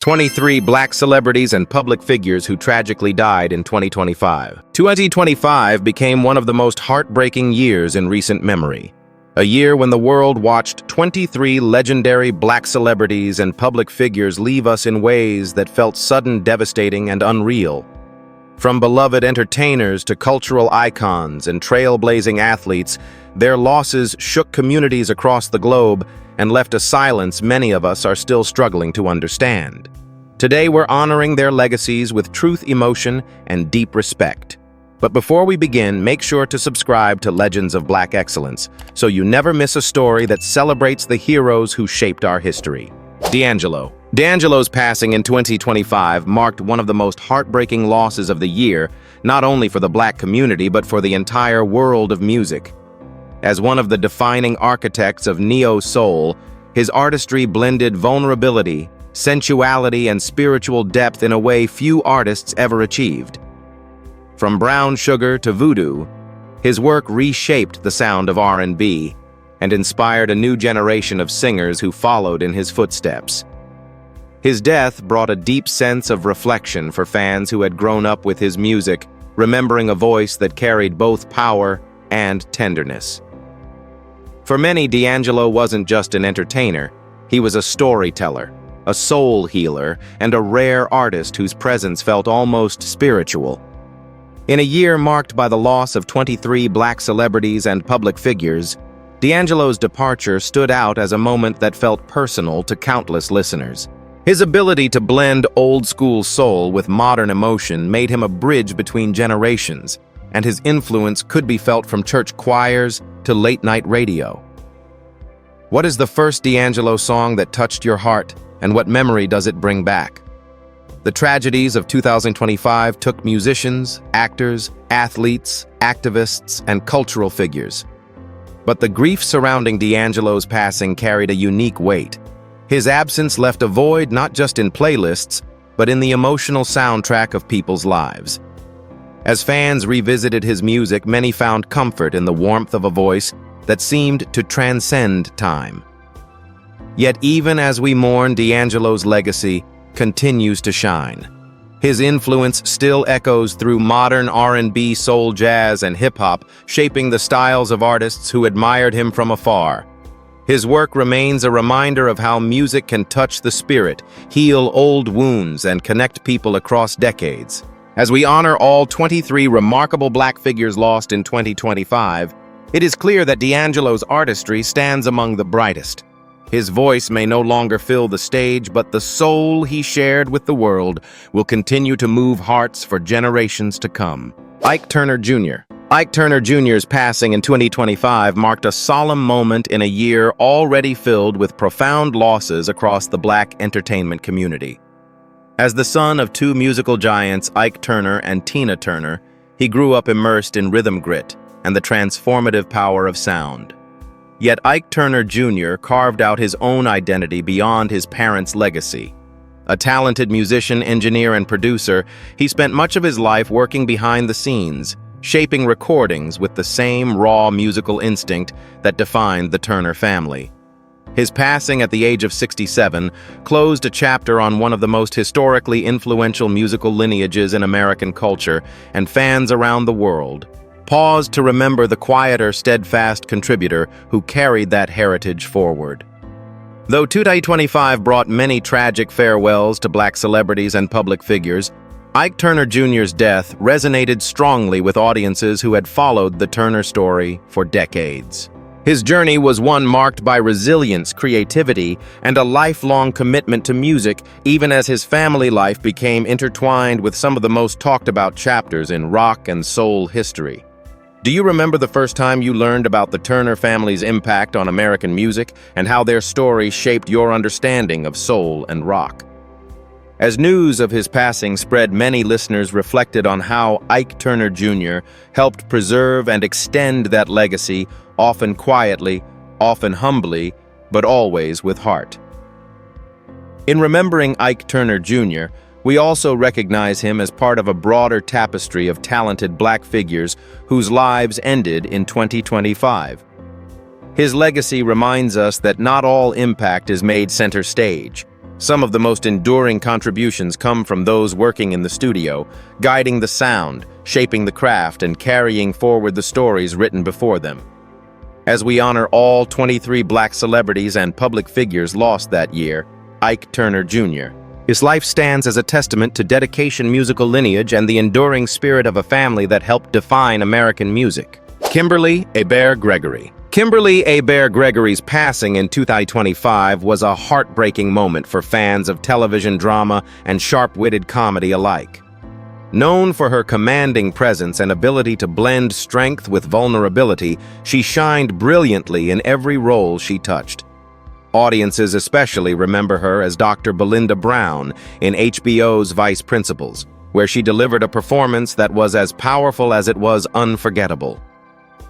23 black celebrities and public figures who tragically died in 2025. 2025 became one of the most heartbreaking years in recent memory. A year when the world watched 23 legendary black celebrities and public figures leave us in ways that felt sudden, devastating, and unreal. From beloved entertainers to cultural icons and trailblazing athletes, their losses shook communities across the globe and left a silence many of us are still struggling to understand. Today we're honoring their legacies with truth, emotion, and deep respect. But before we begin, make sure to subscribe to Legends of Black Excellence so you never miss a story that celebrates the heroes who shaped our history. D'Angelo. D'Angelo's passing in 2025 marked one of the most heartbreaking losses of the year, not only for the black community but for the entire world of music. As one of the defining architects of neo-soul, his artistry blended vulnerability, sensuality, and spiritual depth in a way few artists ever achieved. From brown sugar to voodoo, his work reshaped the sound of R&B and inspired a new generation of singers who followed in his footsteps. His death brought a deep sense of reflection for fans who had grown up with his music, remembering a voice that carried both power and tenderness. For many, D'Angelo wasn't just an entertainer. He was a storyteller, a soul healer, and a rare artist whose presence felt almost spiritual. In a year marked by the loss of 23 black celebrities and public figures, D'Angelo's departure stood out as a moment that felt personal to countless listeners. His ability to blend old-school soul with modern emotion made him a bridge between generations, and his influence could be felt from church choirs to late-night radio. What is the first D'Angelo song that touched your heart, and what memory does it bring back? The tragedies of 2025 took musicians, actors, athletes, activists, and cultural figures. But the grief surrounding D'Angelo's passing carried a unique weight. His absence left a void not just in playlists, but in the emotional soundtrack of people's lives. As fans revisited his music, many found comfort in the warmth of a voice that seemed to transcend time. Yet even as we mourn, D'Angelo's legacy continues to shine. His influence still echoes through modern R&B, soul, jazz, and hip-hop, shaping the styles of artists who admired him from afar. His work remains a reminder of how music can touch the spirit, heal old wounds, and connect people across decades. As we honor all 23 remarkable black figures lost in 2025, it is clear that D'Angelo's artistry stands among the brightest. His voice may no longer fill the stage, but the soul he shared with the world will continue to move hearts for generations to come. Ike Turner Jr. Ike Turner Jr.'s passing in 2025 marked a solemn moment in a year already filled with profound losses across the black entertainment community. As the son of two musical giants, Ike Turner and Tina Turner, he grew up immersed in rhythm grit and the transformative power of sound. Yet Ike Turner Jr. carved out his own identity beyond his parents' legacy. A talented musician, engineer, and producer, he spent much of his life working behind the scenes, shaping recordings with the same raw musical instinct that defined the Turner family. His passing at the age of 67 closed a chapter on one of the most historically influential musical lineages in American culture, and fans around the world paused to remember the quieter, steadfast contributor who carried that heritage forward. Though 2025 brought many tragic farewells to black celebrities and public figures, Ike Turner Jr.'s death resonated strongly with audiences who had followed the Turner story for decades. His journey was one marked by resilience, creativity, and a lifelong commitment to music, even as his family life became intertwined with some of the most talked-about chapters in rock and soul history. Do you remember the first time you learned about the Turner family's impact on American music and how their story shaped your understanding of soul and rock? As news of his passing spread, many listeners reflected on how Ike Turner Jr. helped preserve and extend that legacy, often quietly, often humbly, but always with heart. In remembering Ike Turner Jr., we also recognize him as part of a broader tapestry of talented black figures whose lives ended in 2025. His legacy reminds us that not all impact is made center stage. Some of the most enduring contributions come from those working in the studio, guiding the sound, shaping the craft, and carrying forward the stories written before them. As we honor all 23 Black celebrities and public figures lost that year, Ike Turner Jr. His life stands as a testament to dedication, musical lineage, and the enduring spirit of a family that helped define American music. Kimberly Hebert Gregory. Kimberly Hebert Gregory's passing in 2025 was a heartbreaking moment for fans of television drama and sharp-witted comedy alike. Known for her commanding presence and ability to blend strength with vulnerability, she shined brilliantly in every role she touched. Audiences especially remember her as Dr. Belinda Brown in HBO's Vice Principals, where she delivered a performance that was as powerful as it was unforgettable.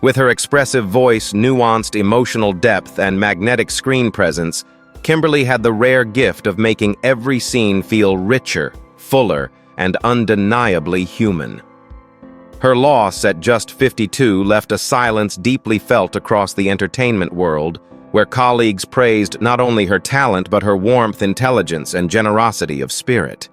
With her expressive voice, nuanced emotional depth, and magnetic screen presence, Kimberly had the rare gift of making every scene feel richer, fuller, and undeniably human. Her loss at just 52 left a silence deeply felt across the entertainment world, where colleagues praised not only her talent but her warmth, intelligence, and generosity of spirit.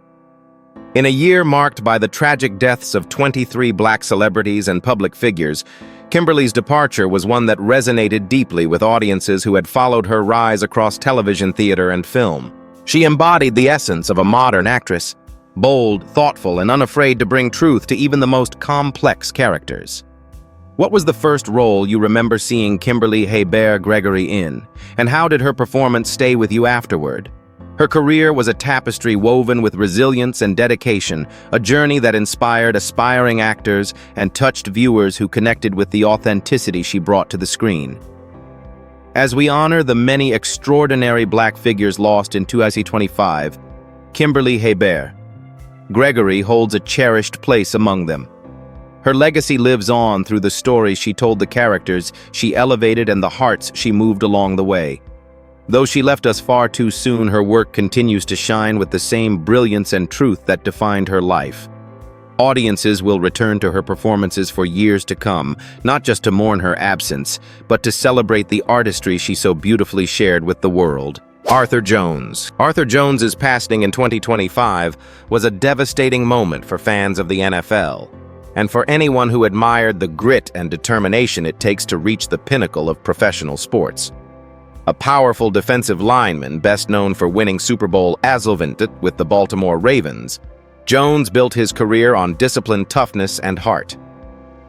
In a year marked by the tragic deaths of 23 Black celebrities and public figures, Kimberly's departure was one that resonated deeply with audiences who had followed her rise across television, theater, and film. She embodied the essence of a modern actress, bold, thoughtful, and unafraid to bring truth to even the most complex characters. What was the first role you remember seeing Kimberly Hebert Gregory in, and how did her performance stay with you afterward? Her career was a tapestry woven with resilience and dedication, a journey that inspired aspiring actors and touched viewers who connected with the authenticity she brought to the screen. As we honor the many extraordinary Black figures lost in 2025, Kimberly Hebert Gregory holds a cherished place among them. Her legacy lives on through the stories she told, the characters she elevated, and the hearts she moved along the way. Though she left us far too soon, her work continues to shine with the same brilliance and truth that defined her life. Audiences will return to her performances for years to come, not just to mourn her absence, but to celebrate the artistry she so beautifully shared with the world. Arthur Jones. Arthur Jones's passing in 2025 was a devastating moment for fans of the NFL, and for anyone who admired the grit and determination it takes to reach the pinnacle of professional sports. A powerful defensive lineman, best known for winning Super Bowl MVP with the Baltimore Ravens, Jones built his career on discipline, toughness, and heart.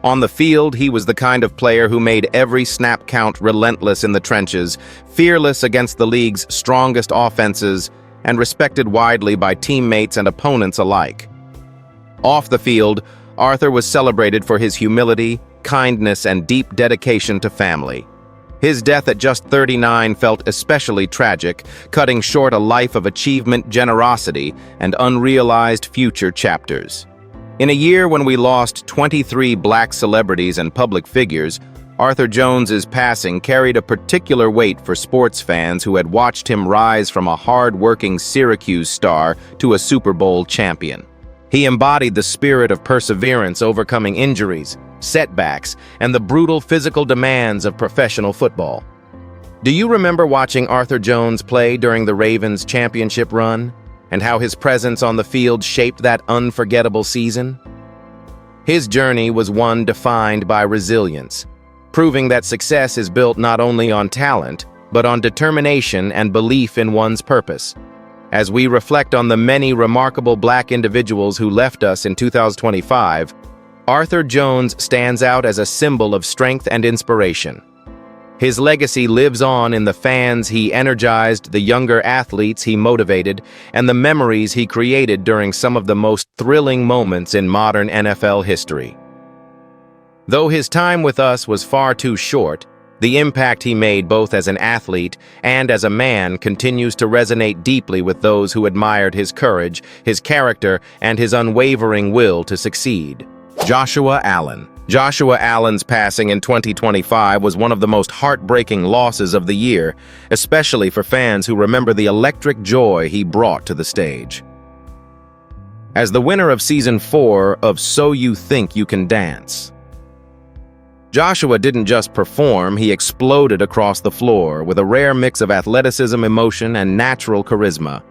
On the field, he was the kind of player who made every snap count, relentless in the trenches, fearless against the league's strongest offenses, and respected widely by teammates and opponents alike. Off the field, Arthur was celebrated for his humility, kindness, and deep dedication to family. His death at just 39 felt especially tragic, cutting short a life of achievement, generosity, and unrealized future chapters. In a year when we lost 23 Black celebrities and public figures, Arthur Jones's passing carried a particular weight for sports fans who had watched him rise from a hard-working Syracuse star to a Super Bowl champion. He embodied the spirit of perseverance, overcoming injuries, setbacks, and the brutal physical demands of professional football. Do you remember watching Arthur Jones play during the Ravens' championship run, and how his presence on the field shaped that unforgettable season? His journey was one defined by resilience, proving that success is built not only on talent, but on determination and belief in one's purpose. As we reflect on the many remarkable Black individuals who left us in 2025, Arthur Jones stands out as a symbol of strength and inspiration. His legacy lives on in the fans he energized, the younger athletes he motivated, and the memories he created during some of the most thrilling moments in modern NFL history. Though his time with us was far too short, the impact he made both as an athlete and as a man continues to resonate deeply with those who admired his courage, his character, and his unwavering will to succeed. Joshua Allen. Joshua Allen's passing in 2025 was one of the most heartbreaking losses of the year, especially for fans who remember the electric joy he brought to the stage. As the winner of Season 4 of So You Think You Can Dance, Joshua didn't just perform, he exploded across the floor with a rare mix of athleticism, emotion, and natural charisma.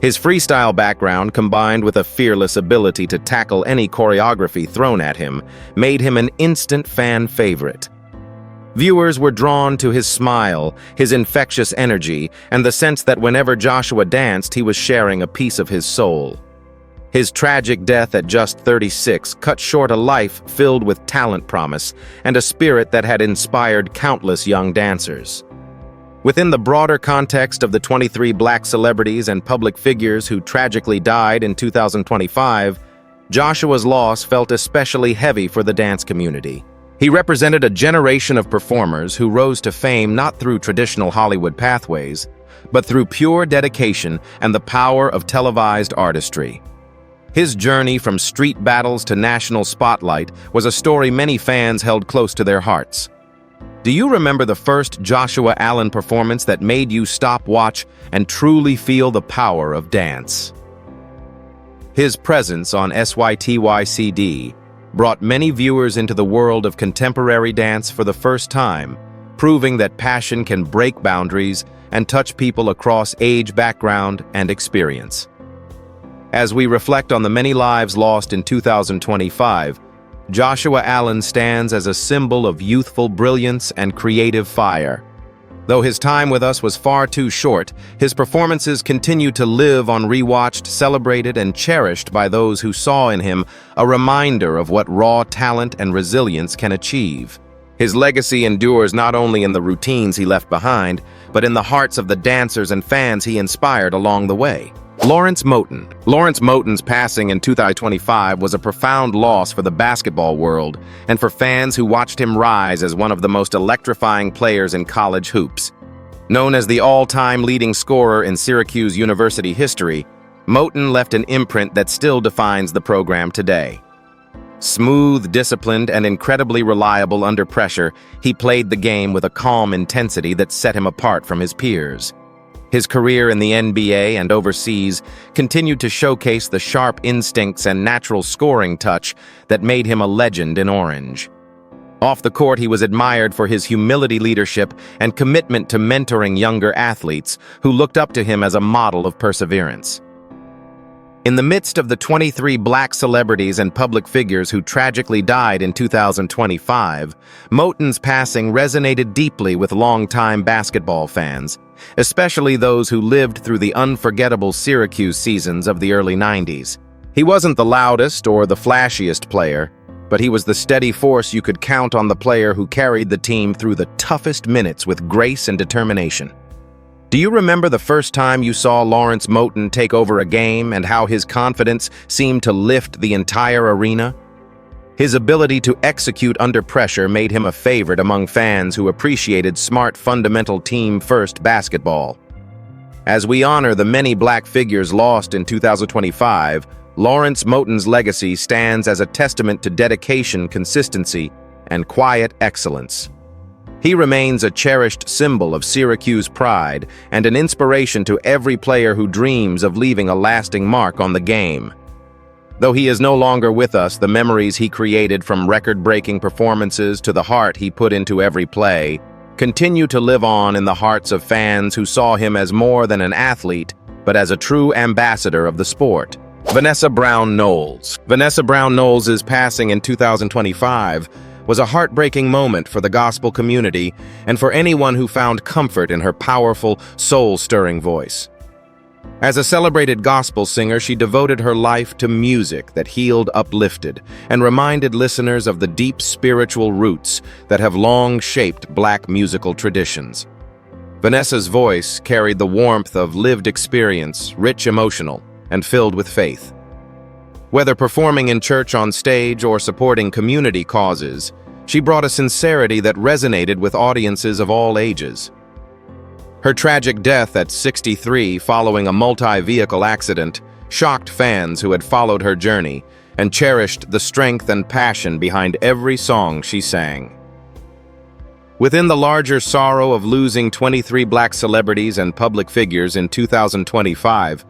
His freestyle background, combined with a fearless ability to tackle any choreography thrown at him, made him an instant fan favorite. Viewers were drawn to his smile, his infectious energy, and the sense that whenever Joshua danced, he was sharing a piece of his soul. His tragic death at just 36 cut short a life filled with talent promise and a spirit that had inspired countless young dancers. Within the broader context of the 23 Black celebrities and public figures who tragically died in 2025, Joshua's loss felt especially heavy for the dance community. He represented a generation of performers who rose to fame not through traditional Hollywood pathways, but through pure dedication and the power of televised artistry. His journey from street battles to national spotlight was a story many fans held close to their hearts. Do you remember the first Joshua Allen performance that made you stop, watch, and truly feel the power of dance? His presence on SYTY-CD brought many viewers into the world of contemporary dance for the first time, proving that passion can break boundaries and touch people across age, background, and experience. As we reflect on the many lives lost in 2025, Joshua Allen stands as a symbol of youthful brilliance and creative fire. Though his time with us was far too short, his performances continue to live on, rewatched, celebrated, and cherished by those who saw in him a reminder of what raw talent and resilience can achieve. His legacy endures not only in the routines he left behind, but in the hearts of the dancers and fans he inspired along the way. Lawrence Moten. Lawrence Moten's passing in 2025 was a profound loss for the basketball world and for fans who watched him rise as one of the most electrifying players in college hoops. Known as the all-time leading scorer in Syracuse University history, Moten left an imprint that still defines the program today. Smooth, disciplined, and incredibly reliable under pressure, he played the game with a calm intensity that set him apart from his peers. His career in the NBA and overseas continued to showcase the sharp instincts and natural scoring touch that made him a legend in orange. Off the court, he was admired for his humility, leadership, and commitment to mentoring younger athletes who looked up to him as a model of perseverance. In the midst of the 23 Black celebrities and public figures who tragically died in 2025, Moten's passing resonated deeply with longtime basketball fans, especially those who lived through the unforgettable Syracuse seasons of the early 90s. He wasn't the loudest or the flashiest player, but he was the steady force you could count on, the player who carried the team through the toughest minutes with grace and determination. Do you remember the first time you saw Lawrence Moten take over a game and how his confidence seemed to lift the entire arena? His ability to execute under pressure made him a favorite among fans who appreciated smart, fundamental team-first basketball. As we honor the many Black figures lost in 2025, Lawrence Moten's legacy stands as a testament to dedication, consistency, and quiet excellence. He remains a cherished symbol of Syracuse pride and an inspiration to every player who dreams of leaving a lasting mark on the game. Though he is no longer with us, the memories he created, from record-breaking performances to the heart he put into every play, continue to live on in the hearts of fans who saw him as more than an athlete, but as a true ambassador of the sport. Vanessa Brown Knowles. Vanessa Brown Knowles' passing in 2025 was a heartbreaking moment for the gospel community and for anyone who found comfort in her powerful, soul-stirring voice. As a celebrated gospel singer, she devoted her life to music that healed, uplifted, and reminded listeners of the deep spiritual roots that have long shaped Black musical traditions. Vanessa's voice carried the warmth of lived experience, rich, emotional, and filled with faith. Whether performing in church, on stage, or supporting community causes, she brought a sincerity that resonated with audiences of all ages. Her tragic death at 63 following a multi-vehicle accident shocked fans who had followed her journey and cherished the strength and passion behind every song she sang. Within the larger sorrow of losing 23 Black celebrities and public figures in 2025,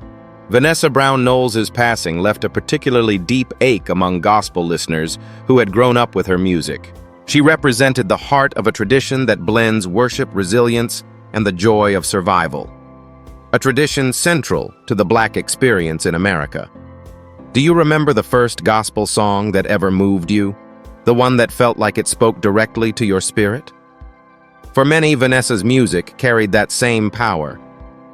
Vanessa Brown Knowles' passing left a particularly deep ache among gospel listeners who had grown up with her music. She represented the heart of a tradition that blends worship, resilience, and the joy of survival. a tradition central to the Black experience in America. Do you remember the first gospel song that ever moved you? The one that felt like it spoke directly to your spirit? For many, Vanessa's music carried that same power,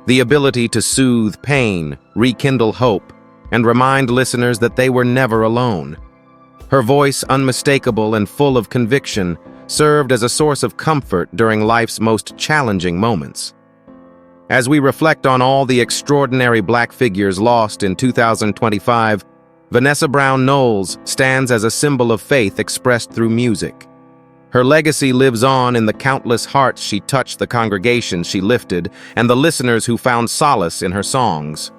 the ability to soothe pain, rekindle hope, and remind listeners that they were never alone. Her voice, unmistakable and full of conviction, served as a source of comfort during life's most challenging moments. As we reflect on all the extraordinary Black figures lost in 2025, Vanessa Brown Knowles stands as a symbol of faith expressed through music. Her legacy lives on in the countless hearts she touched, the congregations she lifted, and the listeners who found solace in her songs.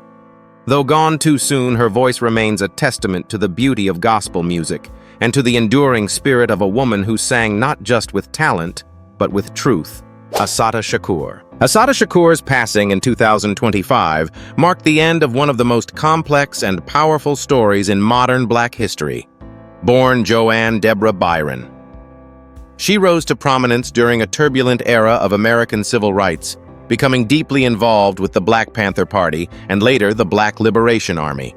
Though gone too soon, her voice remains a testament to the beauty of gospel music and to the enduring spirit of a woman who sang not just with talent, but with truth. Assata Shakur. Assata Shakur's passing in 2025 marked the end of one of the most complex and powerful stories in modern Black history. Born Joanne Deborah Byron, she rose to prominence during a turbulent era of American civil rights, becoming deeply involved with the Black Panther Party and later the Black Liberation Army.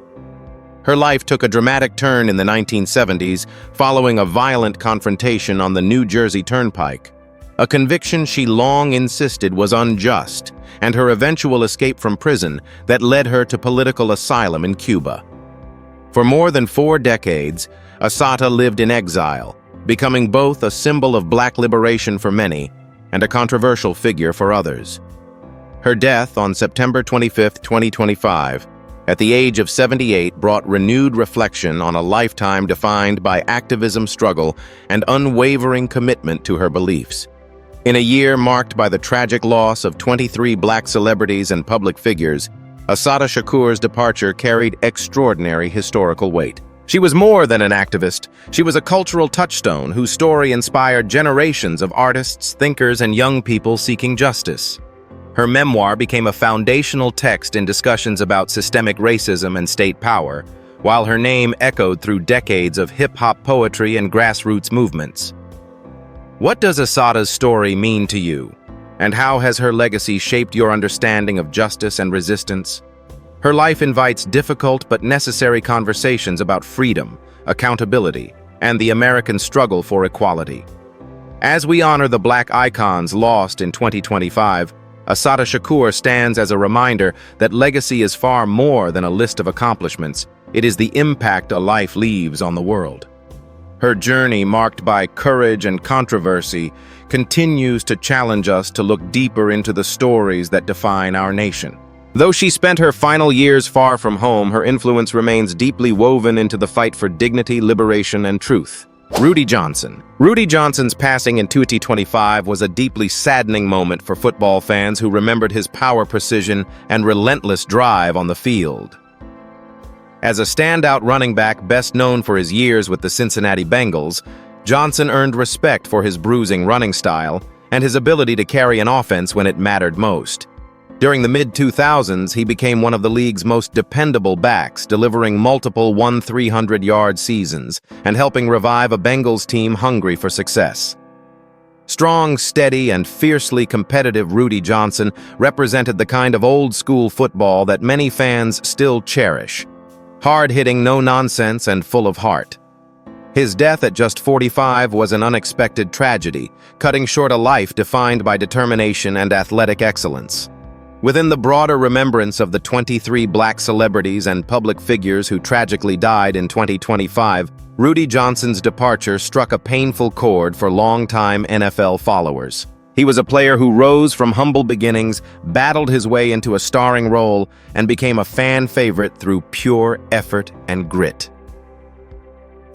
Her life took a dramatic turn in the 1970s following a violent confrontation on the New Jersey Turnpike, a conviction she long insisted was unjust, and her eventual escape from prison that led her to political asylum in Cuba. For more than 4 decades, Assata lived in exile, becoming both a symbol of Black liberation for many and a controversial figure for others. Her death on September 25, 2025, at the age of 78, brought renewed reflection on a lifetime defined by activism, struggle, and unwavering commitment to her beliefs. In a year marked by the tragic loss of 23 Black celebrities and public figures, Assata Shakur's departure carried extraordinary historical weight. She was more than an activist. She was a cultural touchstone whose story inspired generations of artists, thinkers, and young people seeking justice. Her memoir became a foundational text in discussions about systemic racism and state power, while her name echoed through decades of hip-hop poetry and grassroots movements. What does Assata's story mean to you, and how has her legacy shaped your understanding of justice and resistance? Her life invites difficult but necessary conversations about freedom, accountability, and the American struggle for equality. As we honor the Black icons lost in 2025, Assata Shakur stands as a reminder that legacy is far more than a list of accomplishments. It is the impact a life leaves on the world. Her journey, marked by courage and controversy, continues to challenge us to look deeper into the stories that define our nation. Though she spent her final years far from home, her influence remains deeply woven into the fight for dignity, liberation, and truth. Rudy Johnson. Rudy Johnson's passing in 2025 was a deeply saddening moment for football fans who remembered his power, precision, and relentless drive on the field. As a standout running back best known for his years with the Cincinnati Bengals, Johnson earned respect for his bruising running style and his ability to carry an offense when it mattered most. During the mid-2000s, he became one of the league's most dependable backs, delivering multiple 300-yard seasons and helping revive a Bengals team hungry for success. Strong, steady, and fiercely competitive Rudy Johnson represented the kind of old-school football that many fans still cherish. Hard-hitting, no-nonsense, and full of heart. His death at just 45 was an unexpected tragedy, cutting short a life defined by determination and athletic excellence. Within the broader remembrance of the 23 Black celebrities and public figures who tragically died in 2025, Rudy Johnson's departure struck a painful chord for longtime NFL followers. He was a player who rose from humble beginnings, battled his way into a starring role, and became a fan favorite through pure effort and grit.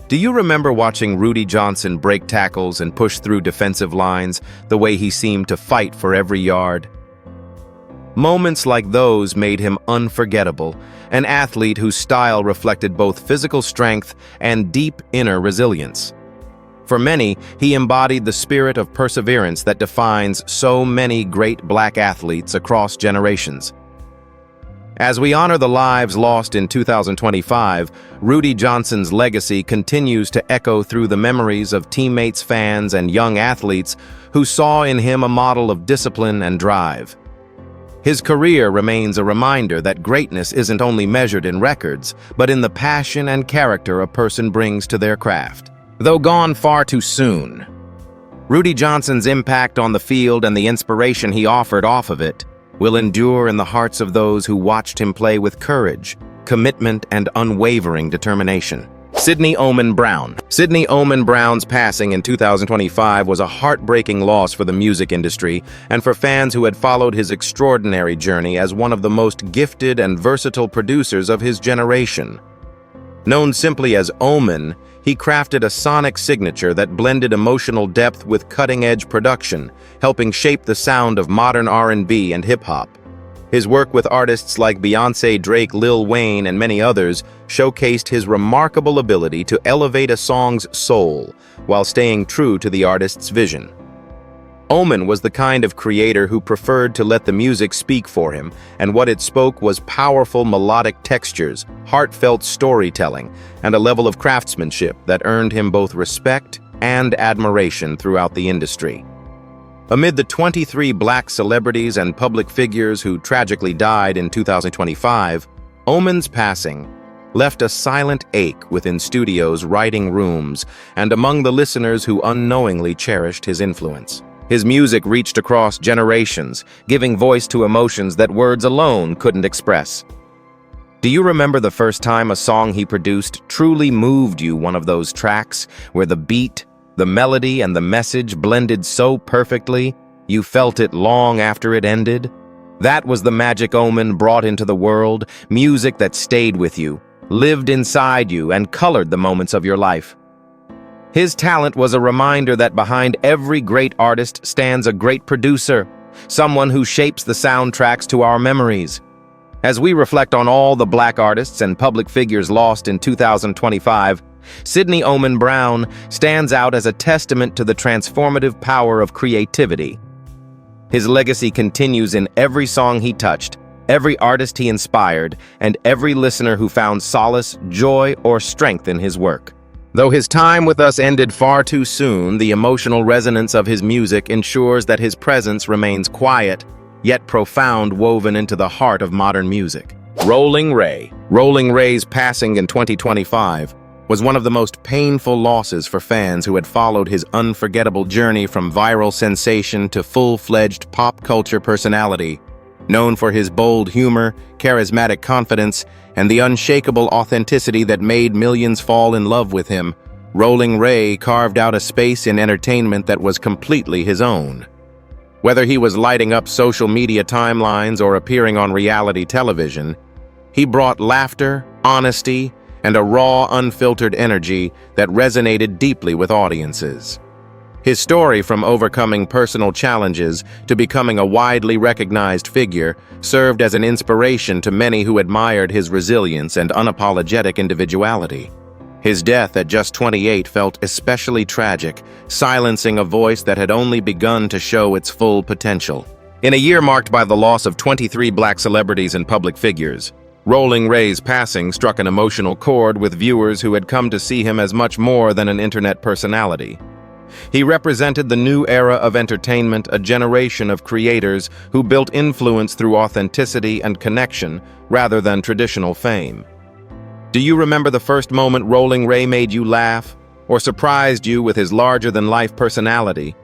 Do you remember watching Rudy Johnson break tackles and push through defensive lines, the way he seemed to fight for every yard? Moments like those made him unforgettable, an athlete whose style reflected both physical strength and deep inner resilience. For many, he embodied the spirit of perseverance that defines so many great Black athletes across generations. As we honor the lives lost in 2025, Rudy Johnson's legacy continues to echo through the memories of teammates, fans, and young athletes who saw in him a model of discipline and drive. His career remains a reminder that greatness isn't only measured in records, but in the passion and character a person brings to their craft. Though gone far too soon, Rudy Johnson's impact on the field and the inspiration he offered off of it will endure in the hearts of those who watched him play with courage, commitment, and unwavering determination. Sidney Oman Brown. Sidney Oman Brown's passing in 2025 was a heartbreaking loss for the music industry and for fans who had followed his extraordinary journey as one of the most gifted and versatile producers of his generation. Known simply as Oman, he crafted a sonic signature that blended emotional depth with cutting-edge production, helping shape the sound of modern R&B and hip-hop. His work with artists like Beyoncé, Drake, Lil Wayne, and many others showcased his remarkable ability to elevate a song's soul while staying true to the artist's vision. Oman was the kind of creator who preferred to let the music speak for him, and what it spoke was powerful melodic textures, heartfelt storytelling, and a level of craftsmanship that earned him both respect and admiration throughout the industry. Amid the 23 black celebrities and public figures who tragically died in 2025, Oman's passing left a silent ache within studios, writing rooms, and among the listeners who unknowingly cherished his influence. His music reached across generations, giving voice to emotions that words alone couldn't express. Do you remember the first time a song he produced truly moved you, one of those tracks where the beat, the melody, and the message blended so perfectly you felt it long after it ended? That was the magic Oman brought into the world, music that stayed with you, lived inside you, and colored the moments of your life. His talent was a reminder that behind every great artist stands a great producer, someone who shapes the soundtracks to our memories. As we reflect on all the black artists and public figures lost in 2025, Sidney Oman Brown stands out as a testament to the transformative power of creativity. His legacy continues in every song he touched, every artist he inspired, and every listener who found solace, joy, or strength in his work. Though his time with us ended far too soon, the emotional resonance of his music ensures that his presence remains quiet, yet profound, woven into the heart of modern music. Rolling Ray. Rolling Ray's passing in 2025 was one of the most painful losses for fans who had followed his unforgettable journey from viral sensation to full-fledged pop culture personality. Known for his bold humor, charismatic confidence, and the unshakable authenticity that made millions fall in love with him, Rolling Ray carved out a space in entertainment that was completely his own. Whether he was lighting up social media timelines or appearing on reality television, he brought laughter, honesty, and a raw, unfiltered energy that resonated deeply with audiences. His story, from overcoming personal challenges to becoming a widely recognized figure, served as an inspiration to many who admired his resilience and unapologetic individuality. His death at just 28 felt especially tragic, silencing a voice that had only begun to show its full potential. In a year marked by the loss of 23 black celebrities and public figures, Rolling Ray's passing struck an emotional chord with viewers who had come to see him as much more than an internet personality. He represented the new era of entertainment, a generation of creators who built influence through authenticity and connection rather than traditional fame. Do you remember the first moment Rolling Ray made you laugh or surprised you with his larger-than-life personality?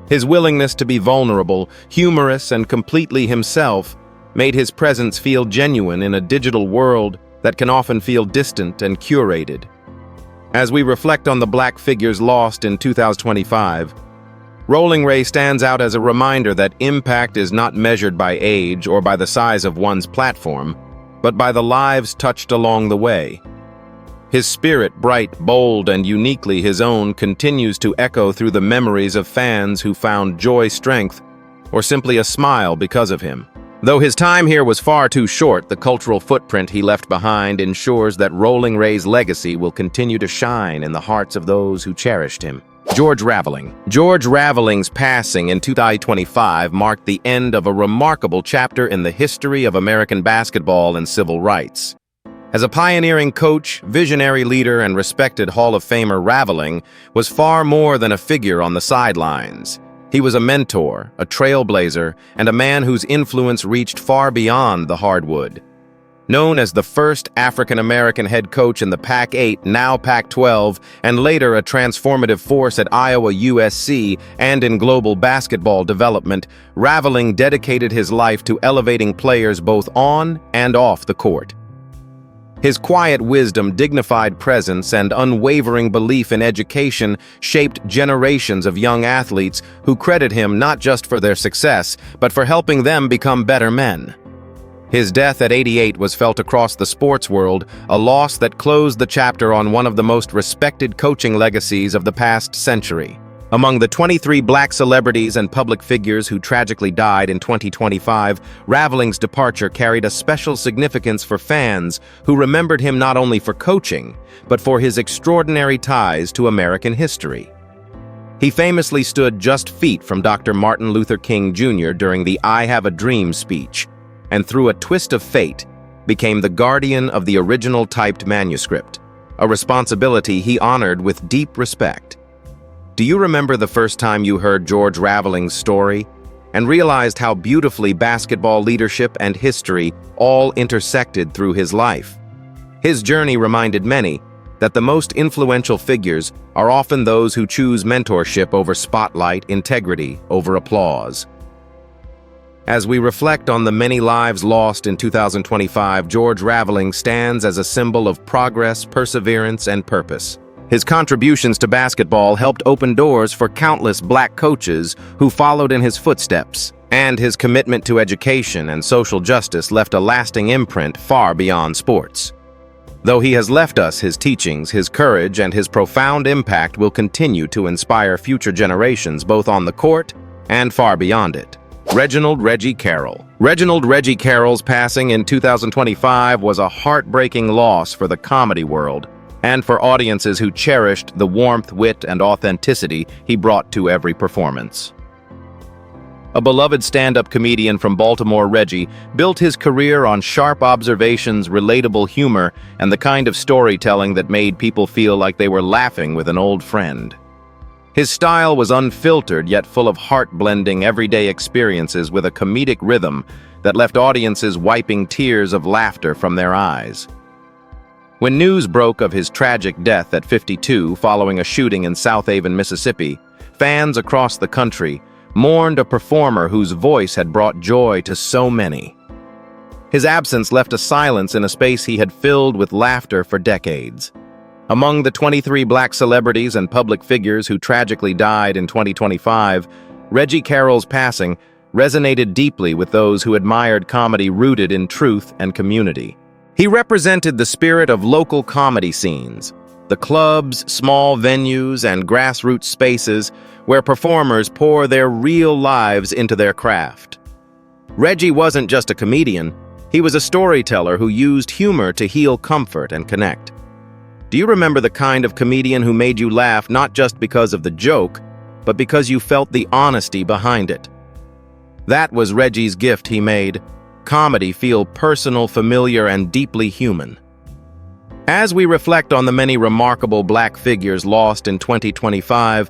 His willingness to be vulnerable, humorous, and completely himself made his presence feel genuine in a digital world that can often feel distant and curated. As we reflect on the black figures lost in 2025, Rolling Ray stands out as a reminder that impact is not measured by age or by the size of one's platform, but by the lives touched along the way. His spirit, bright, bold, and uniquely his own, continues to echo through the memories of fans who found joy, strength, or simply a smile because of him. Though his time here was far too short, the cultural footprint he left behind ensures that Rolling Ray's legacy will continue to shine in the hearts of those who cherished him. George Raveling. George Raveling's passing in 2025 marked the end of a remarkable chapter in the history of American basketball and civil rights. As a pioneering coach, visionary leader, and respected Hall of Famer, Raveling was far more than a figure on the sidelines. He was a mentor, a trailblazer, and a man whose influence reached far beyond the hardwood. Known as the first African-American head coach in the Pac-8, now Pac-12, and later a transformative force at Iowa USC and in global basketball development, Raveling dedicated his life to elevating players both on and off the court. His quiet wisdom, dignified presence, and unwavering belief in education shaped generations of young athletes who credit him not just for their success, but for helping them become better men. His death at 88 was felt across the sports world, a loss that closed the chapter on one of the most respected coaching legacies of the past century. Among the 23 black celebrities and public figures who tragically died in 2025, Raveling's departure carried a special significance for fans who remembered him not only for coaching, but for his extraordinary ties to American history. He famously stood just feet from Dr. Martin Luther King Jr. during the "I Have a Dream" speech, and through a twist of fate, became the guardian of the original typed manuscript, a responsibility he honored with deep respect. Do you remember the first time you heard George Raveling's story and realized how beautifully basketball leadership and history all intersected through his life? His journey reminded many that the most influential figures are often those who choose mentorship over spotlight, integrity over applause. As we reflect on the many lives lost in 2025, George Raveling stands as a symbol of progress, perseverance, and purpose. His contributions to basketball helped open doors for countless black coaches who followed in his footsteps, and his commitment to education and social justice left a lasting imprint far beyond sports. Though he has left us his teachings, his courage, and his profound impact will continue to inspire future generations both on the court and far beyond it. Reginald Reggie Carroll. Reginald Reggie Carroll's passing in 2025 was a heartbreaking loss for the comedy world and for audiences who cherished the warmth, wit, and authenticity he brought to every performance. A beloved stand-up comedian from Baltimore, Reggie built his career on sharp observations, relatable humor, and the kind of storytelling that made people feel like they were laughing with an old friend. His style was unfiltered yet full of heart-blending everyday experiences with a comedic rhythm that left audiences wiping tears of laughter from their eyes. When news broke of his tragic death at 52 following a shooting in South Haven, Mississippi, fans across the country mourned a performer whose voice had brought joy to so many. His absence left a silence in a space he had filled with laughter for decades. Among the 23 black celebrities and public figures who tragically died in 2025, Reggie Carroll's passing resonated deeply with those who admired comedy rooted in truth and community. He represented the spirit of local comedy scenes, the clubs, small venues, and grassroots spaces where performers pour their real lives into their craft. Reggie wasn't just a comedian, he was a storyteller who used humor to heal, comfort, and connect. Do you remember the kind of comedian who made you laugh not just because of the joke, but because you felt the honesty behind it? That was Reggie's gift. He made comedy feel personal, familiar, and deeply human. As we reflect on the many remarkable black figures lost in 2025,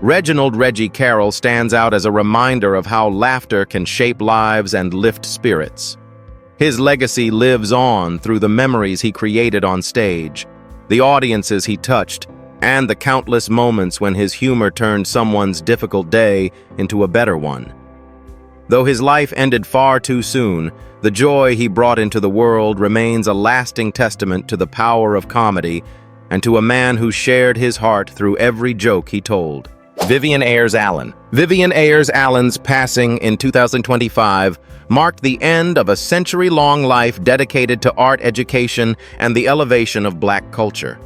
Reginald Reggie Carroll stands out as a reminder of how laughter can shape lives and lift spirits. His legacy lives on through the memories he created on stage, the audiences he touched, and the countless moments when his humor turned someone's difficult day into a better one. Though his life ended far too soon, the joy he brought into the world remains a lasting testament to the power of comedy and to a man who shared his heart through every joke he told. Vivian Ayers Allen. Vivian Ayers Allen's passing in 2025 marked the end of a century-long life dedicated to art education and the elevation of black culture.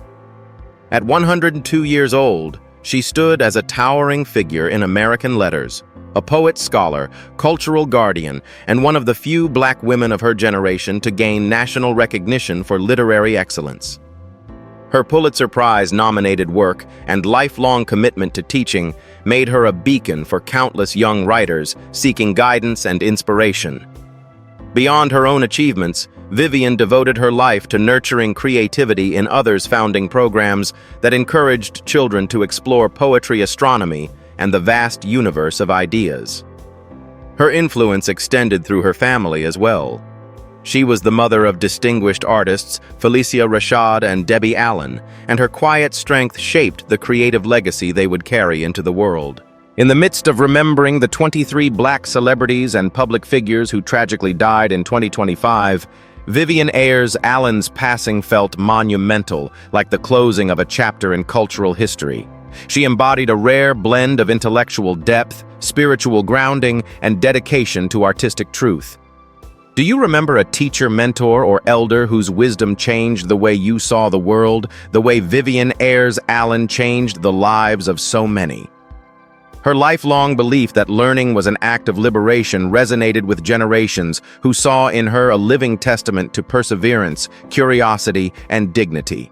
At 102 years old, she stood as a towering figure in American letters, a poet, scholar, cultural guardian, and one of the few black women of her generation to gain national recognition for literary excellence. Her Pulitzer Prize-nominated work and lifelong commitment to teaching made her a beacon for countless young writers seeking guidance and inspiration. Beyond her own achievements, Vivian devoted her life to nurturing creativity in others, founding programs that encouraged children to explore poetry, astronomy, and the vast universe of ideas. Her influence extended through her family as well. She was the mother of distinguished artists Felicia Rashad and Debbie Allen, and her quiet strength shaped the creative legacy they would carry into the world. In the midst of remembering the 23 Black celebrities and public figures who tragically died in 2025, Vivian Ayers Allen's passing felt monumental, like the closing of a chapter in cultural history. She embodied a rare blend of intellectual depth, spiritual grounding, and dedication to artistic truth. Do you remember a teacher, mentor, or elder whose wisdom changed the way you saw the world, the way Vivian Ayers Allen changed the lives of so many? Her lifelong belief that learning was an act of liberation resonated with generations who saw in her a living testament to perseverance, curiosity, and dignity.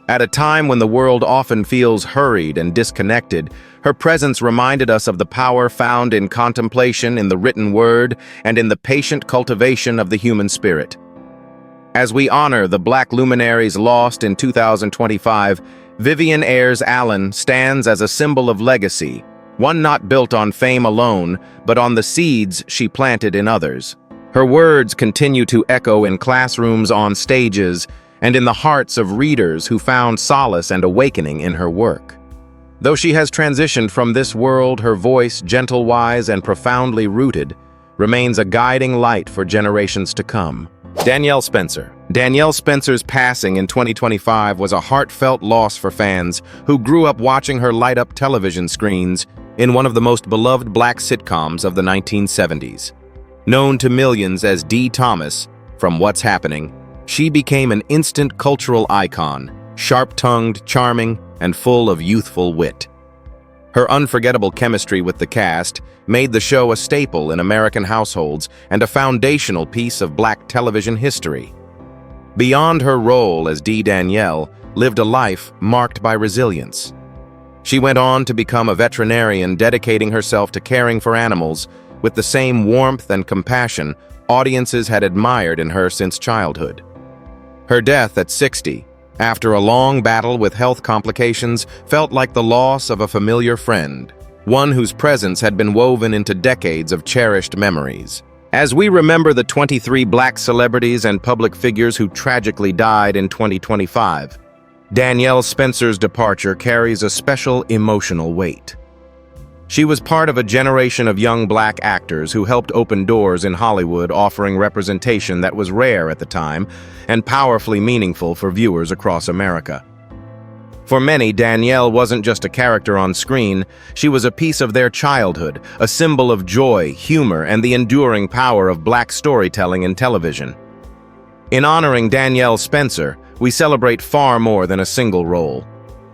At a time when the world often feels hurried and disconnected, her presence reminded us of the power found in contemplation in the written word and in the patient cultivation of the human spirit. As we honor the Black luminaries lost in 2025, Vivian Ayers Allen stands as a symbol of legacy, one not built on fame alone, but on the seeds she planted in others. Her words continue to echo in classrooms, on stages, and in the hearts of readers who found solace and awakening in her work. Though she has transitioned from this world, her voice, gentle, wise, and profoundly rooted, remains a guiding light for generations to come. Danielle Spencer. Danielle Spencer's passing in 2025 was a heartfelt loss for fans who grew up watching her light up television screens in one of the most beloved Black sitcoms of the 1970s. Known to millions as Dee Thomas from What's Happening, she became an instant cultural icon, sharp-tongued, charming, and full of youthful wit. Her unforgettable chemistry with the cast made the show a staple in American households and a foundational piece of Black television history. Beyond her role as Dee, Danielle lived a life marked by resilience. She went on to become a veterinarian, dedicating herself to caring for animals with the same warmth and compassion audiences had admired in her since childhood. Her death at 60, after a long battle with health complications, felt like the loss of a familiar friend, one whose presence had been woven into decades of cherished memories. As we remember the 23 Black celebrities and public figures who tragically died in 2025, Danielle Spencer's departure carries a special emotional weight. She was part of a generation of young Black actors who helped open doors in Hollywood, offering representation that was rare at the time and powerfully meaningful for viewers across America. For many, Danielle wasn't just a character on screen, she was a piece of their childhood, a symbol of joy, humor, and the enduring power of Black storytelling in television. In honoring Danielle Spencer, we celebrate far more than a single role.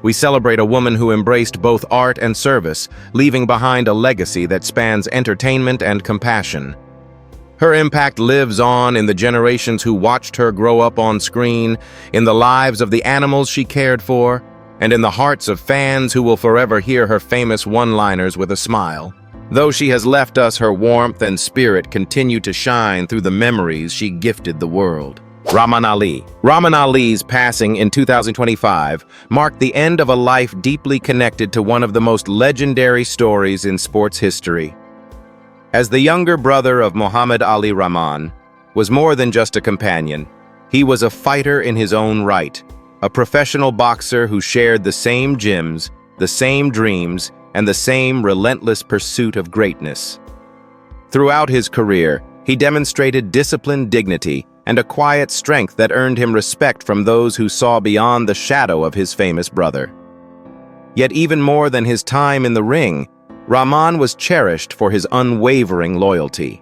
We celebrate a woman who embraced both art and service, leaving behind a legacy that spans entertainment and compassion. Her impact lives on in the generations who watched her grow up on screen, in the lives of the animals she cared for, and in the hearts of fans who will forever hear her famous one-liners with a smile. Though she has left us, her warmth and spirit continue to shine through the memories she gifted the world. Rahman Ali. Rahman Ali's passing in 2025 marked the end of a life deeply connected to one of the most legendary stories in sports history. As the younger brother of Muhammad Ali, Rahman was more than just a companion. He was a fighter in his own right, a professional boxer who shared the same gyms, the same dreams, and the same relentless pursuit of greatness. Throughout his career, he demonstrated discipline, dignity, and a quiet strength that earned him respect from those who saw beyond the shadow of his famous brother. Yet even more than his time in the ring, Rahman was cherished for his unwavering loyalty.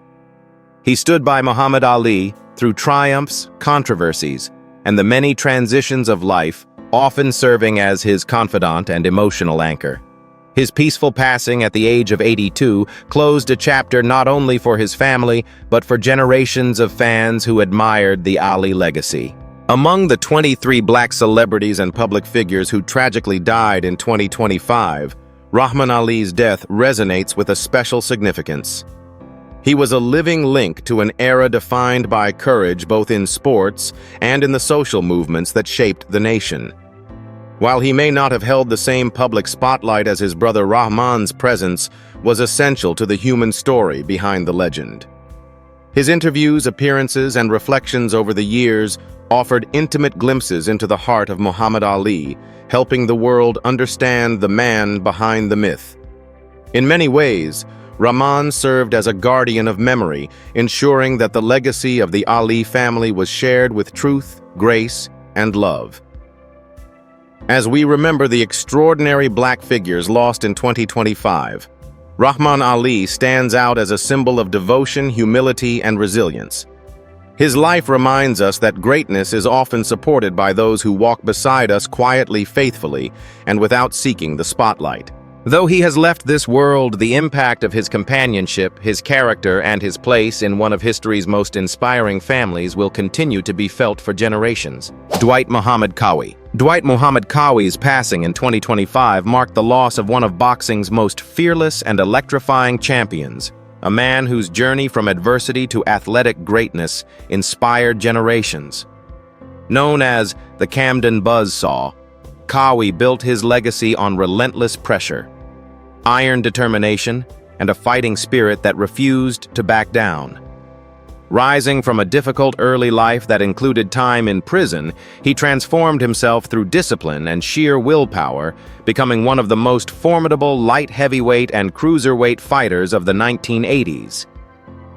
He stood by Muhammad Ali through triumphs, controversies, and the many transitions of life, often serving as his confidant and emotional anchor. His peaceful passing at the age of 82 closed a chapter not only for his family, but for generations of fans who admired the Ali legacy. Among the 23 Black celebrities and public figures who tragically died in 2025, Rahman Ali's death resonates with a special significance. He was a living link to an era defined by courage both in sports and in the social movements that shaped the nation. While he may not have held the same public spotlight as his brother Rahman's presence was essential to the human story behind the legend. His interviews, appearances, and reflections over the years offered intimate glimpses into the heart of Muhammad Ali, helping the world understand the man behind the myth. In many ways, Rahman served as a guardian of memory, ensuring that the legacy of the Ali family was shared with truth, grace, and love. As we remember the extraordinary black figures lost in 2025, Rahman Ali stands out as a symbol of devotion, humility, and resilience. His life reminds us that greatness is often supported by those who walk beside us quietly, faithfully, and without seeking the spotlight. Though he has left this world, the impact of his companionship, his character, and his place in one of history's most inspiring families will continue to be felt for generations. Dwight Muhammad Qawi. Dwight Muhammad Qawi's passing in 2025 marked the loss of one of boxing's most fearless and electrifying champions, a man whose journey from adversity to athletic greatness inspired generations. Known as the Camden Buzzsaw, Qawi built his legacy on relentless pressure, iron determination, and a fighting spirit that refused to back down. Rising from a difficult early life that included time in prison, he transformed himself through discipline and sheer willpower, becoming one of the most formidable light heavyweight and cruiserweight fighters of the 1980s.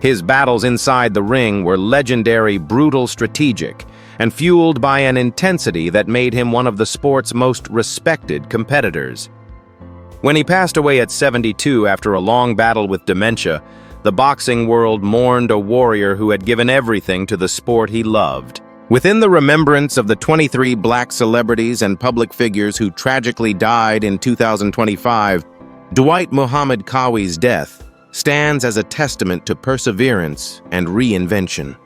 His battles inside the ring were legendary, brutal, strategic, and fueled by an intensity that made him one of the sport's most respected competitors. When he passed away at 72 after a long battle with dementia, the boxing world mourned a warrior who had given everything to the sport he loved. Within the remembrance of the 23 black celebrities and public figures who tragically died in 2025, Dwight Muhammad Qawi's death stands as a testament to perseverance and reinvention.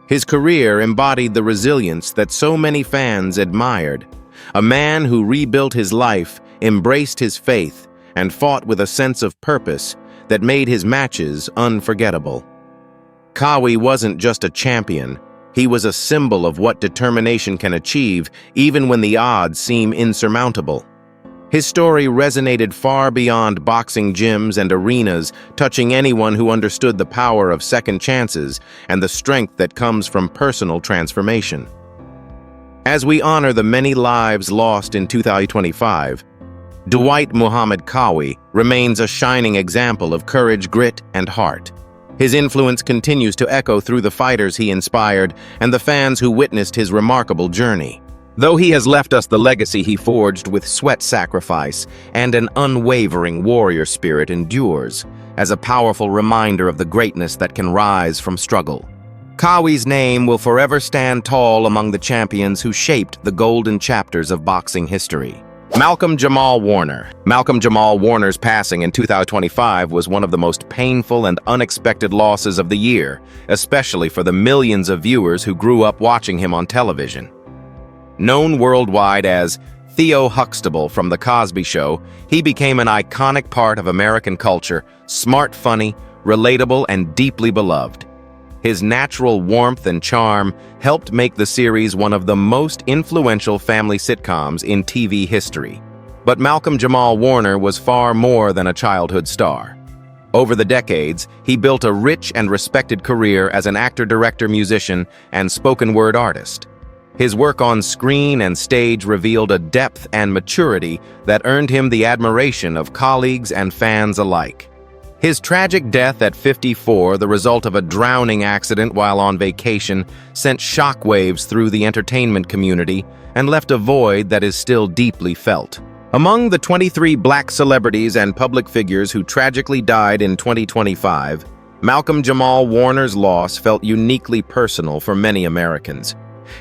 His career embodied the resilience that so many fans admired, a man who rebuilt his life, embraced his faith, and fought with a sense of purpose that made his matches unforgettable. Qawi wasn't just a champion, he was a symbol of what determination can achieve even when the odds seem insurmountable. His story resonated far beyond boxing gyms and arenas, touching anyone who understood the power of second chances and the strength that comes from personal transformation. As we honor the many lives lost in 2025, Dwight Muhammad Qawi remains a shining example of courage, grit, and heart. His influence continues to echo through the fighters he inspired and the fans who witnessed his remarkable journey. Though he has left us the legacy he forged with sweat sacrifice and an unwavering warrior spirit endures as a powerful reminder of the greatness that can rise from struggle. Qawi's name will forever stand tall among the champions who shaped the golden chapters of boxing history. Malcolm Jamal Warner. Malcolm Jamal Warner's passing in 2025 was one of the most painful and unexpected losses of the year, especially for the millions of viewers who grew up watching him on television. Known worldwide as Theo Huxtable from The Cosby Show, he became an iconic part of American culture, smart, funny, relatable, and deeply beloved. His natural warmth and charm helped make the series one of the most influential family sitcoms in TV history. But Malcolm Jamal Warner was far more than a childhood star. Over the decades, he built a rich and respected career as an actor, director, musician, and spoken-word artist. His work on screen and stage revealed a depth and maturity that earned him the admiration of colleagues and fans alike. His tragic death at 54, the result of a drowning accident while on vacation, sent shockwaves through the entertainment community and left a void that is still deeply felt. Among the 23 black celebrities and public figures who tragically died in 2025, Malcolm Jamal Warner's loss felt uniquely personal for many Americans.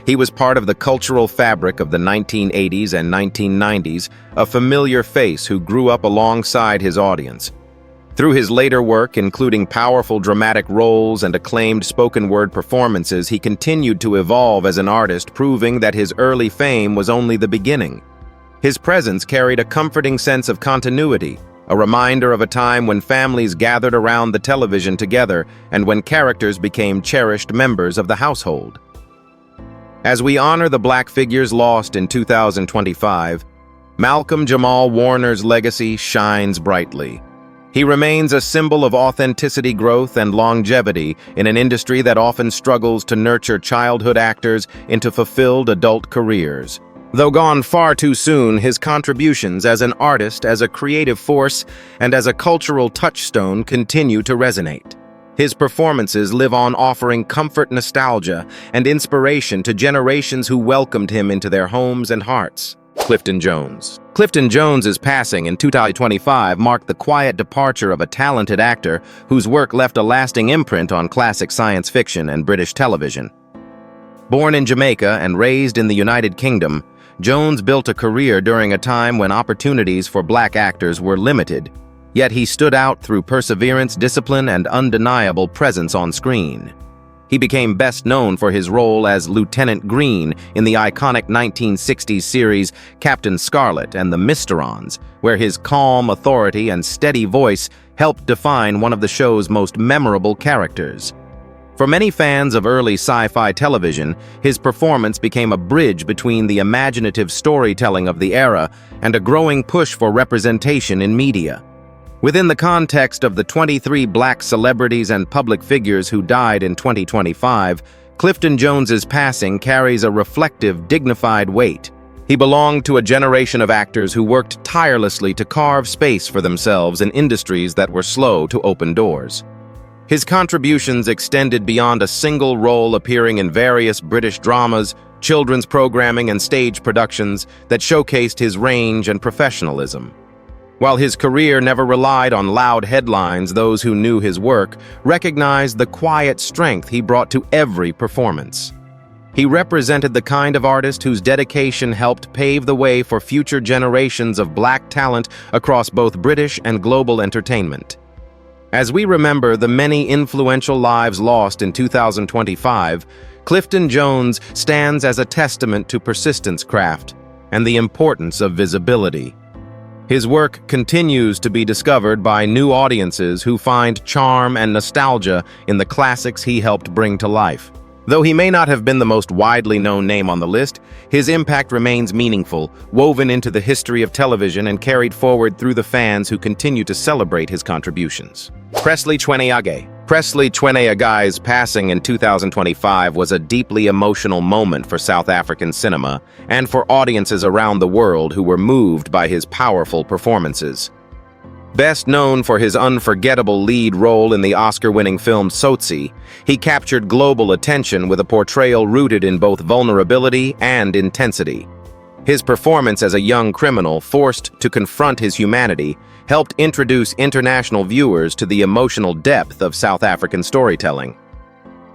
He was part of the cultural fabric of the 1980s and 1990s, a familiar face who grew up alongside his audience. Through his later work, including powerful dramatic roles and acclaimed spoken-word performances, he continued to evolve as an artist, proving that his early fame was only the beginning. His presence carried a comforting sense of continuity, a reminder of a time when families gathered around the television together and when characters became cherished members of the household. As we honor the Black figures lost in 2025, Malcolm Jamal Warner's legacy shines brightly. He remains a symbol of authenticity, growth, and longevity in an industry that often struggles to nurture childhood actors into fulfilled adult careers. Though gone far too soon, his contributions as an artist, as a creative force, and as a cultural touchstone continue to resonate. His performances live on, offering comfort, nostalgia, and inspiration to generations who welcomed him into their homes and hearts. Clifton Jones. Clifton Jones's passing in 2025 marked the quiet departure of a talented actor whose work left a lasting imprint on classic science fiction and British television. Born in Jamaica and raised in the United Kingdom, Jones built a career during a time when opportunities for Black actors were limited, yet he stood out through perseverance, discipline, and undeniable presence on screen. He became best known for his role as Lieutenant Green in the iconic 1960s series Captain Scarlet and the Mysterons, where his calm authority and steady voice helped define one of the show's most memorable characters. For many fans of early sci-fi television, his performance became a bridge between the imaginative storytelling of the era and a growing push for representation in media. Within the context of the 23 Black celebrities and public figures who died in 2025, Clifton Jones's passing carries a reflective, dignified weight. He belonged to a generation of actors who worked tirelessly to carve space for themselves in industries that were slow to open doors. His contributions extended beyond a single role, appearing in various British dramas, children's programming, and stage productions that showcased his range and professionalism. While his career never relied on loud headlines, those who knew his work recognized the quiet strength he brought to every performance. He represented the kind of artist whose dedication helped pave the way for future generations of Black talent across both British and global entertainment. As we remember the many influential lives lost in 2025, Clifton Jones stands as a testament to persistence, craft, and the importance of visibility. His work continues to be discovered by new audiences who find charm and nostalgia in the classics he helped bring to life. Though he may not have been the most widely known name on the list, his impact remains meaningful, woven into the history of television and carried forward through the fans who continue to celebrate his contributions. Presley Chweneyagae. Presley Chweneyagae's passing in 2025 was a deeply emotional moment for South African cinema and for audiences around the world who were moved by his powerful performances. Best known for his unforgettable lead role in the Oscar-winning film Tsotsi, he captured global attention with a portrayal rooted in both vulnerability and intensity. His performance as a young criminal forced to confront his humanity helped introduce international viewers to the emotional depth of South African storytelling.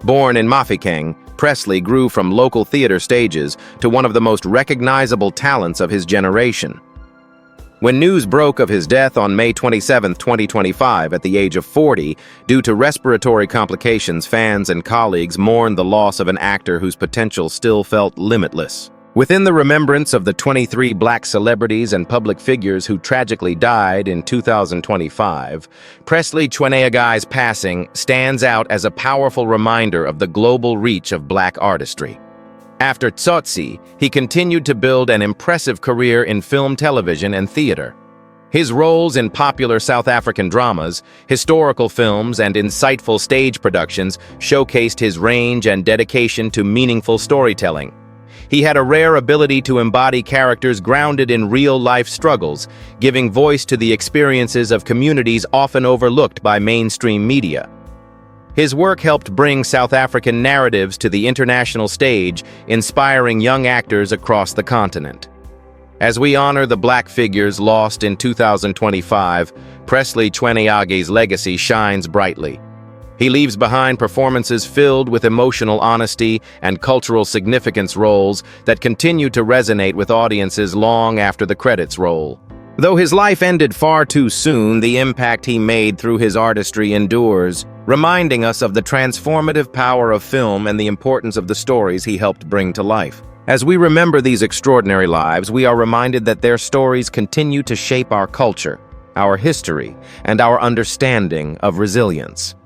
Born in Mafeking, Presley grew from local theater stages to one of the most recognizable talents of his generation. When news broke of his death on May 27, 2025, at the age of 40, due to respiratory complications, fans and colleagues mourned the loss of an actor whose potential still felt limitless. Within the remembrance of the 23 Black celebrities and public figures who tragically died in 2025, Presley Chweneyagae's passing stands out as a powerful reminder of the global reach of Black artistry. After Tsotsi, he continued to build an impressive career in film, television, and theater. His roles in popular South African dramas, historical films, and insightful stage productions showcased his range and dedication to meaningful storytelling. He had a rare ability to embody characters grounded in real-life struggles, giving voice to the experiences of communities often overlooked by mainstream media. His work helped bring South African narratives to the international stage, inspiring young actors across the continent. As we honor the Black figures lost in 2025, Presley Chweneyagae's legacy shines brightly. He leaves behind performances filled with emotional honesty and cultural significance, roles that continue to resonate with audiences long after the credits roll. Though his life ended far too soon, the impact he made through his artistry endures, reminding us of the transformative power of film and the importance of the stories he helped bring to life. As we remember these extraordinary lives, we are reminded that their stories continue to shape our culture, our history, and our understanding of resilience.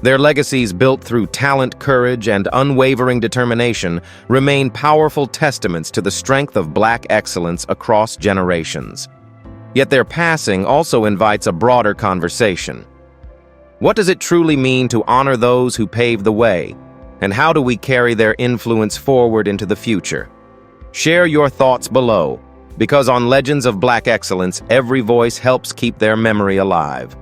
Their legacies, built through talent, courage, and unwavering determination, remain powerful testaments to the strength of Black excellence across generations. Yet their passing also invites a broader conversation. What does it truly mean to honor those who paved the way? And how do we carry their influence forward into the future? Share your thoughts below, because on Legends of Black Excellence, every voice helps keep their memory alive.